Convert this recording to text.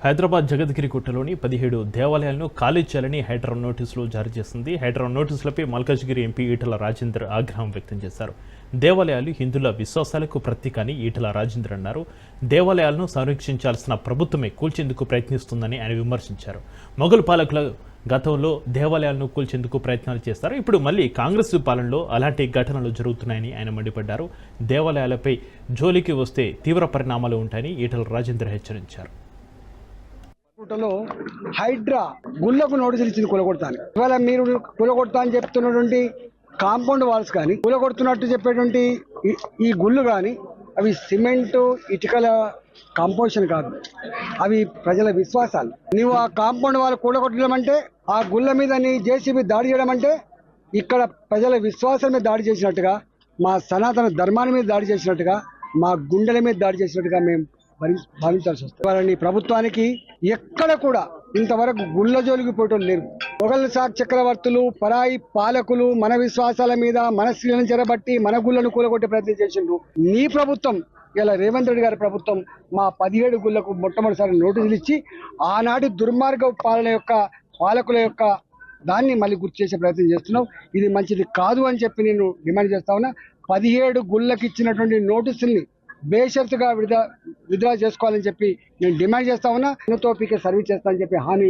హైదరాబాద్ జగద్గిరిగుట్టలోని 17 దేవాలయాలను ఖాళీ చేయాలని హైడ్రాన్ నోటీసులు జారీ చేసింది. హైడ్రాన్ నోటీసులపై మల్కాజ్గిరి ఎంపీ ఈటల రాజేందర్ ఆగ్రహం వ్యక్తం చేశారు. దేవాలయాలు హిందువుల విశ్వాసాలకు ప్రతీక అని ఈటల రాజేందర్ అన్నారు. దేవాలయాలను సంరక్షించాల్సిన ప్రభుత్వమే కూల్చేందుకు ప్రయత్నిస్తుందని ఆయన విమర్శించారు. మొఘల్ పాలకుల గతంలో దేవాలయాలను కూల్చేందుకు ప్రయత్నాలు చేస్తారు. ఇప్పుడు మళ్ళీ కాంగ్రెస్ పాలనలో అలాంటి ఘటనలు జరుగుతున్నాయని ఆయన మండిపడ్డారు. దేవాలయాలపై జోలికి వస్తే తీవ్ర పరిణామాలు ఉంటాయని ఈటల రాజేందర్ హెచ్చరించారు. హైడ్రా గుళ్ళకు నోటీసులు ఇచ్చింది కూలగొడతాను. ఇవాళ మీరు కూలగొడతా అని చెప్తున్నటువంటి కాంపౌండ్ వాల్స్ కానీ కూలగొడుతున్నట్టు చెప్పేటువంటి ఈ గుళ్ళు కానీ అవి సిమెంటు ఇటుకల కాంపోజిషన్ కాదు, అవి ప్రజల విశ్వాసాలు. నువ్వు ఆ కాంపౌండ్ వాళ్ళు కూలగొట్టడం అంటే, ఆ గుళ్ళ మీద నీ జేసీబీ దాడి చేయడం అంటే ఇక్కడ ప్రజల విశ్వాసం మీద దాడి చేసినట్టుగా, మా సనాతన ధర్మాన్ని మీద దాడి చేసినట్టుగా, మా గుండెల మీద దాడి చేసినట్టుగా మేము భావించాల్సి వస్తుంది. వాళ్ళని ప్రభుత్వానికి ఎక్కడ కూడా ఇంతవరకు గుళ్ళ జోలికి పోవటం లేరు. మొఘల్ షాక్ చక్రవర్తులు, పరాయి పాలకులు మన విశ్వాసాల మీద మన స్త్రీలను చెరబట్టి మన గుళ్ళను కూలగొట్టే ప్రయత్నం చేసిండ్రు. నీ ప్రభుత్వం ఇలా రేవంత్ రెడ్డి గారి ప్రభుత్వం మా 17 గుళ్ళకు మొట్టమొదటిసారి నోటీసులు ఇచ్చి ఆనాటి దుర్మార్గ పాలకుల యొక్క దాన్ని మళ్ళీ గుర్తు చేసే ప్రయత్నం చేస్తున్నావు. ఇది మంచిది కాదు అని చెప్పి నేను డిమాండ్ చేస్తా ఉన్నా. 17 గుళ్ళకి ఇచ్చినటువంటి నోటీసుల్ని బేషరతుగా విత్డ్రా చేసుకోవాలని చెప్పి నేను డిమాండ్ చేస్తా ఉన్నా. తోపికే సర్వీస్ చేస్తా అని చెప్పి హామీ